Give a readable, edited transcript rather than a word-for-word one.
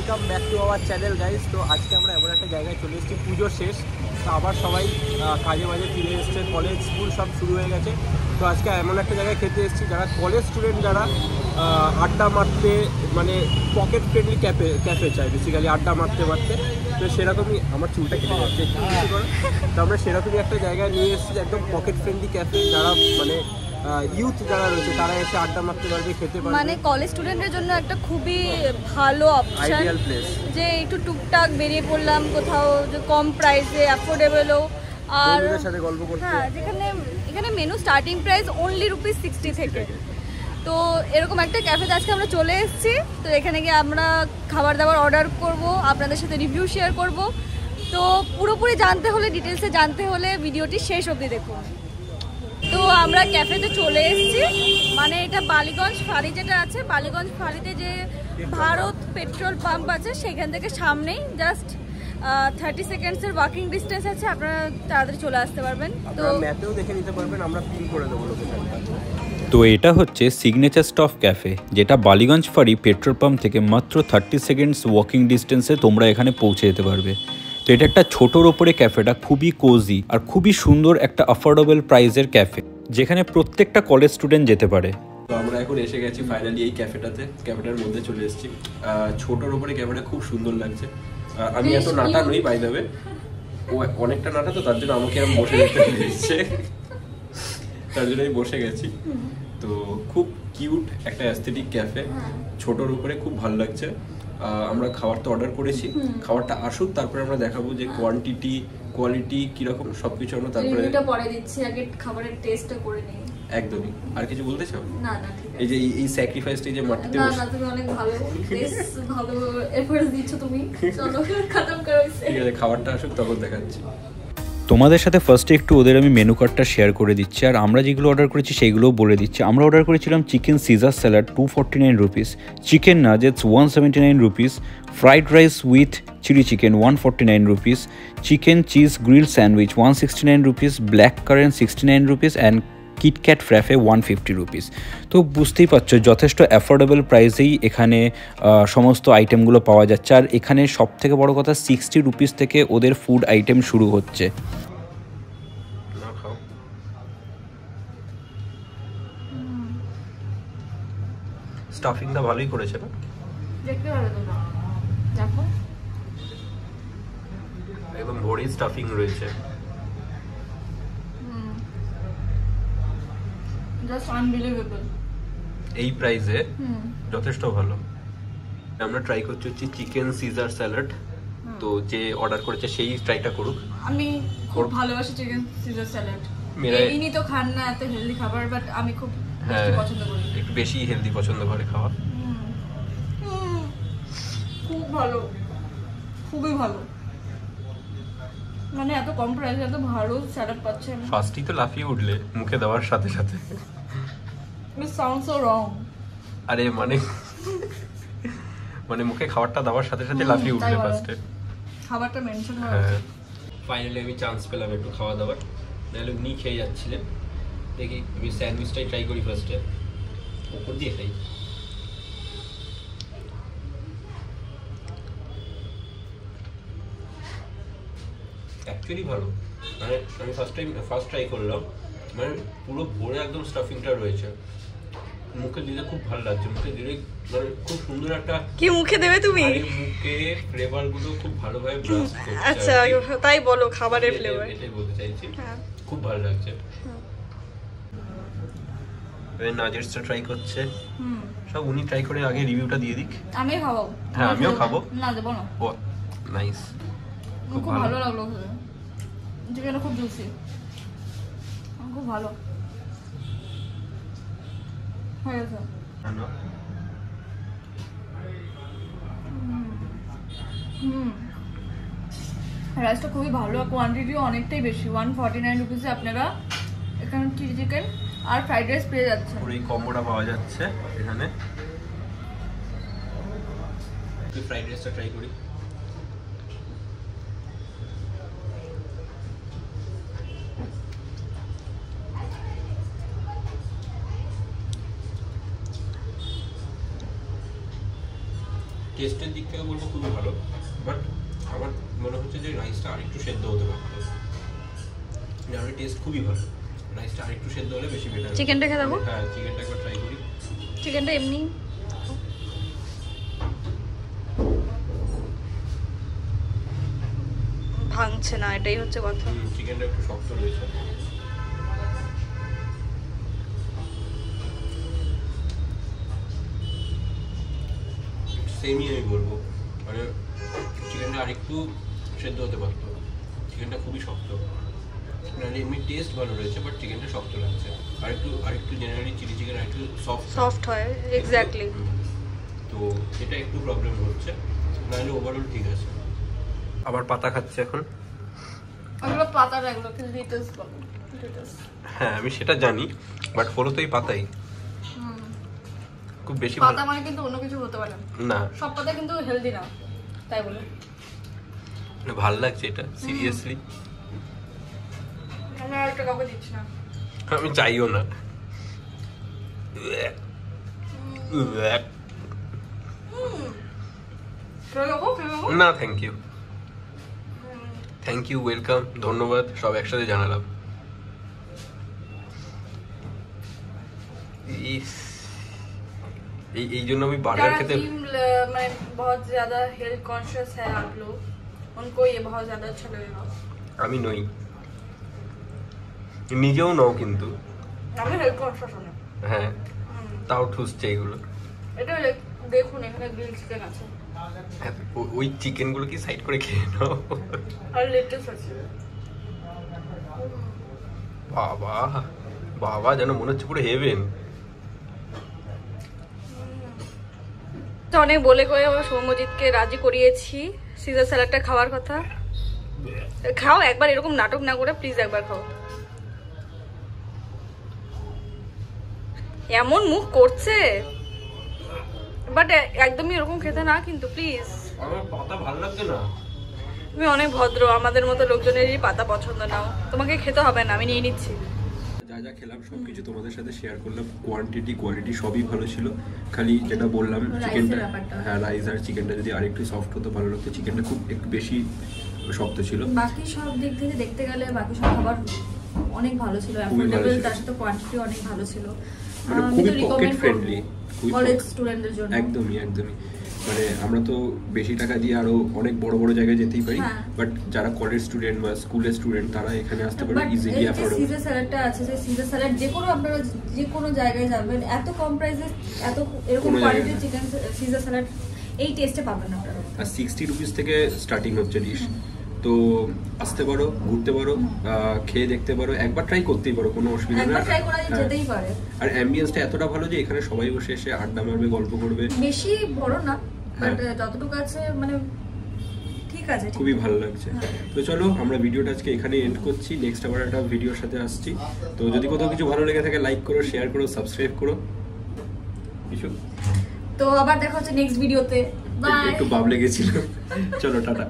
Welcome back to our channel guys. তো আজকে আমরা এমন একটা জায়গায় চলে এসেছি, পুজোর শেষ, তো আবার সবাই কাজে বাজে ফিরে এসছে, কলেজ স্কুল সব শুরু হয়ে গেছে। তো আজকে এমন একটা জায়গায় খেতে এসেছি যারা কলেজ স্টুডেন্ট, যারা আড্ডা মারতে, মানে পকেট ফ্রেন্ডলি ক্যাফে চাই বেসিক্যালি, আড্ডা মারতে মারতে। তো সেরকমই আমার চুলটা কেটে যাচ্ছে একটু কিছু করে, তো আমরা সেরকমই একটা জায়গায় নিয়ে এসেছি, একদম পকেট ফ্রেন্ডলি ক্যাফে, যারা মানে ইউথ যারা রয়েছে তারা এসে আড্ডা মারতে পারবে, খেতে পারবে। মানে কলেজ স্টুডেন্টের জন্য একটা খুবই ভালো অপশন, যে একটু টুকটাক বেরিয়ে পড়লাম কোথাও, যে কম প্রাইসে অ্যাফোর্ডেবলও, আর সাথে গল্প করতে। হ্যাঁ, এখানে মেনু স্টার্টিং প্রাইস অনলি ₹60 থেকে। তো এরকম একটা ক্যাফেতে আজকে আমরা চলে এসেছি। তো এখানে গিয়ে আমরা খাবার দাবার অর্ডার করব, আপনাদের সাথে রিভিউ শেয়ার করব। তো পুরোপুরি জানতে হলে, ডিটেলসে জানতে হলে ভিডিওটি শেষ অবধি দেখুন। তো আমরা ক্যাফেতে চলে এসেছি, মানে এটা বালিগঞ্জ ফাঁড়ি যেটা আছে, বালিগঞ্জ ফাঁড়িতে যে ভারত পেট্রোল পাম্প আছে সেখান থেকে সামনেই, জাস্ট 30 সেকেন্ডসের ওয়াকিং ডিস্টেন্স আছে, আপনারা তাড়াতাড়ি চলে আসতে পারবেন। তো ম্যাপেও দেখে নিতে পারবেন, আমরা পিন করে দেবো লোকেশনটা। তো এটা হচ্ছে সিগনেচার স্টফ ক্যাফে, যেটা বালিগঞ্জ ফাঁড়ি পেট্রোল পাম্প থেকে মাত্র 30 সেকেন্ডস ওয়াকিং ডিস্টেন্সে তোমরা এখানে পৌঁছে যেতে পারবে। তো এটা একটা ছোটোর ওপরে ক্যাফেটা খুবই কোজি আর খুবই সুন্দর একটা অ্যাফোর্ডেবল প্রাইসের ক্যাফে, যেখানে প্রত্যেকটা কলেজ স্টুডেন্ট যেতে পারে। তো আমরা এখন এসে গেছি ফাইনালি এই ক্যাফেটাতে, ক্যাফেটার মধ্যে চলে এসেছি। ছোটোর ওপরে ক্যাফেটা খুব সুন্দর লাগছে। আমি এত নাটা নই বাই দ্য ওয়ে, ও অনেকটা নাটা, তো তার জন্য আমাকে আমি বসে যেতে দিচ্ছে, তার জন্য আমি বসে গেছি। তো খুব কিউট একটা অ্যাস্থেটিক ক্যাফে, ছোটোর উপরে খুব ভালো লাগছে। আমরা খাবার তো অর্ডার করেছি, খাবারটা আসুক তারপরে আমরা দেখাবো যে কোয়ান্টিটি কোয়ালিটি কিরকম সবকিছু আমরা তারপরে পরে দিচ্ছি, আগে খাবারের টেস্টটা করে নিই। একদমই। আর কিছু বলতে চাও? না না, ঠিক আছে। এই যে এই স্যাক্রিফাইসটা, এই যে মাটিতে না না, তুমি অনেক ভালো, বেশ ভালো এফোর্টস দিচ্ছ তুমি। চলো খতম করো। ঠিক আছে, খাবারটা আসুক তখন দেখাচ্ছি। তোমাদের সাথে ফার্স্টে একটু ওদের আমি মেনু কার্ডটা শেয়ার করে দিচ্ছি, আর আমরা যেগুলো অর্ডার করেছি সেইগুলোও বলে দিচ্ছি। আমরা অর্ডার করেছিলাম chicken Caesar salad 249 rupees, chicken nuggets 179 rupees, fried rice with chilli chicken 149 rupees, chicken cheese grill sandwich 169 rupees, black currant 69 rupees and KitKat frappe 150 rupees. তো বুঝতেই পারছো যথেষ্ট অ্যাফোর্ডেবল প্রাইসেই এখানে সমস্ত আইটেমগুলো পাওয়া যাচ্ছে। আর এখানে সবথেকে বড় কথা 60 রুপিস থেকে ওদের ফুড আইটেম শুরু হচ্ছে। স্টাফিংটা ভালোই করেছে না? দেখতে ভালো তো না, দেখো একদম ভরি স্টাফিং রয়েছে। জাস্ট আনবিলিভেবল এই প্রাইসে যথেষ্ট ভালো। আমরা ট্রাই করছি হচ্ছে চিকেন সিজার স্যালাড, তো যে অর্ডার করেছে সেই ট্রাইটা করুক। আমি খুব ভালোবাসি চিকেন সিজার স্যালাড। ইনি তো খান না এত হেলদি খাবার, বাট আমি খুব পছন্দ করি, একটু বেশি হেলদি পছন্দ করে খাওয়া। খুব ভালো, খুবই ভালো, মানে এত কম প্রাইসে এত ভালো স্যালাড পাচ্ছি আমি। ফার্স্টই তো লাফিয়ে উঠলে মুখে দেওয়ার সাথে সাথে। It sounds so wrong. আরে মানে মুখে খাবারটা দেওয়ার সাথে সাথে লাফিয়ে উঠলে ফার্স্টে খাবারটা মেনশন করা। হ্যাঁ, ফাইনালি আমি চান্স পেলাম একটু খাওয়া দাওয়ার, নাহলে উনি খেয়ে যাচ্ছিলেন। দেখি আমি স্যান্ডউইচটাই ট্রাই করি ফার্স্টে, উপর দিয়ে খাই। অ্যাকচুয়ালি ভালো, মানে আমি ফার্স্ট ট্রাই করলাম, মানে পুরো ভরে একদম স্টাফিংটা রয়েছে, মুখে দিলে খুব ভালো লাগছে, মুখে দিলে মানে খুব সুন্দর একটা। কি মুখে দেবে তুমি? মুখে ফ্লেভার গুলো খুব ভালোভাবে ব্রাশ করছে। আচ্ছা, তাই বলো, খাবারের ফ্লেভার এটাই বলতে চাইছি। খুব ভালো লাগছে। নাগেটসটা ট্রাই করছে, সব উনি ট্রাই করে আগে রিভিউটা দিয়ে দিক। আমি খাবো। হ্যাঁ, আমিও খাবো। না দেবো না। ও নাইস, খুব ভালো লাগলো, চিকেনটা খুব জুসি, খুব ভালো হয়ে গেছে। রাইসটা খুবই ভালো, আর কোয়ান্টিটিও অনেকটাই বেশি। 149 রুপিসে আপনারা এখানে চিলি চিকেন আর ফ্রাইড রাইস পেয়ে যাচ্ছে। পুরো এই কম্বোটা পাওয়া যাচ্ছে এখানে। ফ্রাইড রাইসটা ট্রাই করি। টেস্টের দিক থেকে বলবো খুবই ভালো, বাট আমার মনে হচ্ছে যে রাইসটা আরেকটু সেদ্ধ হতে পারতো। নাহলে টেস্ট খুবই ভালো, রাইসটা আরেকটু সেদ্ধ হলে বেশি বেটার। চিকেনটা খেয়ে দেবো? হ্যাঁ, চিকেনটা একবার ট্রাই করি। চিকেনটা এমনি ভাঙছে না, এটাই হচ্ছে কথা। চিকেনটা একটু শক্ত রয়েছে। সেমই আমি বলবো, মানে চিকেনটা আরেকটু সেদ্ধ হতে পারতো, চিকেনটা খুবই শক্ত। মানে এমনি টেস্ট ভালো রয়েছে, বাট চিকেনটা শক্ত লাগছে। আরেকটু জেনারেলি চিলি চিকেন আরেকটু সফট হয়, এক্স্যাক্টলি। তো এটা একটু প্রবলেম হচ্ছে, নাহলে ওভারঅল ঠিক আছে। আবার পাতা খাচ্ছে এখন। ওগুলো পাতা না, এগুলো লিটাস বলে। হ্যাঁ, আমি সেটা জানি, বাট হলো তো এই পাতাই। খুব বেশি পাতা মানে কিন্তু অন্য কিছু হতে পারে না, সব পাতা কিন্তু হেলদি না, তাই বলে। ভাল লাগছে এটা, সিরিয়াসলি। আমি আর একটা কাউকে দিচ্ছি না, আমি চাইও না। না, থ্যাংক ইউ, ওয়েলকাম, ধন্যবাদ, সব একসাথে জানালাম। এই জন্য আমি বার্গার খেতে, मैं बहुत ज्यादा हेल्थ कॉन्शियस है आप लोग, उनको ये बहुत ज्यादा अच्छा लगेगा। আমি নই, নিজেও নও, কিন্তু আমি হেল্থ কনসিয়াস না। হ্যাঁ, তাও ঠুসছে এগুলো। এটা দেখুন, এখানে গ্রিল চিকেন আছে, ওই চিকেন গুলো কি সাইড করে খেয়ে নাও। আর লেটেস্ট আছে। বাবা বাবা, যেন মনে হচ্ছে পুরো হেভেন। তো অনেক বলে কয়ে আমরা সৌম্যজিৎকে রাজি করিয়েছি সিজার স্যালাডটা খাওয়ার কথা। খাও একবার, এরকম নাটক না করে প্লিজ একবার খাও। এমন মুখ করছে, বাট একদমই এরকম খেতে না কিন্তু, প্লিজ। আমার পাতা ভালো লাগছে না। তুমি অনেক ভদ্র, আমাদের মতো লোকজনেরই পাতা পছন্দ নাও, তোমাকে খেতে হবে না, আমি নিয়ে নিচ্ছি। যা যা খেলাম সবকিছু তোমাদের সাথে শেয়ার করলাম, কোয়ান্টিটি কোয়ালিটি সবই ভালো ছিল। খালি যেটা বললাম, চিকেনটা, হ্যাঁ রাইস আর চিকেনটা যদি আরেকটু সফট হতো ভালো লাগতো। চিকেনটা খুব একটু বেশি শক্ত ছিল। বাকি সব দিক থেকে দেখতে গেলে বাকি সব খাবার অনেক ভালো ছিল, অ্যাফোর্ডেবল, তার সাথে কোয়ান্টিটি অনেক ভালো ছিল। মানে খুবই পকেট ফ্রেন্ডলি, কলেজ স্টুডেন্টদের জন্য একদমই। মানে আমরা তো বেশি টাকা দিয়ে আরো অনেক বড় বড় জায়গায় যেতেই পারি, বাট যারা কলেজ স্টুডেন্ট বা স্কুলের স্টুডেন্ট তারা এখানে আসতে পারে ইজিলি, অ্যাফোর্ডেবল। সিজার স্যালাডটা আছে, যে সিজার স্যালাড যে কোনো আপনারা যে কোনো জায়গায় যাবেন, এত কম প্রাইসে এত এরকম কোয়ালিটির চিকেন সিজার স্যালাড এই টেস্টে পাবেন আপনারা। আর 60 রুপিস থেকে স্টার্টিং হচ্ছে ডিশ। তো আসতে পারো, ঘুরতে পারো, খেয়ে দেখতে পারো, একবার ট্রাই করতেই পারো, কোনো অসুবিধা নেই। একবার ট্রাই করা যেতেই পারে। আর অ্যাম্বিয়েন্সটা এতটা ভালো যে এখানে সবাই বসে এসে আড্ডা মারবে, গল্প করবে। বেশি বড় না, বাট যতটুকু আছে মানে ঠিক আছে, খুবই ভালো লাগছে। তো চলো আমরা ভিডিওটা আজকে এখানে এন্ড করছি, নেক্সট আবার একটা ভিডিওর সাথে আসছি। তো যদি কোথাও কিছু ভালো লেগে থাকে লাইক করো, শেয়ার করো, সাবস্ক্রাইব করো। কিছু তো আবার দেখা হচ্ছে নেক্সট ভিডিওতে। বাই। একটু বাবলে গেছিল। চলো টাটা।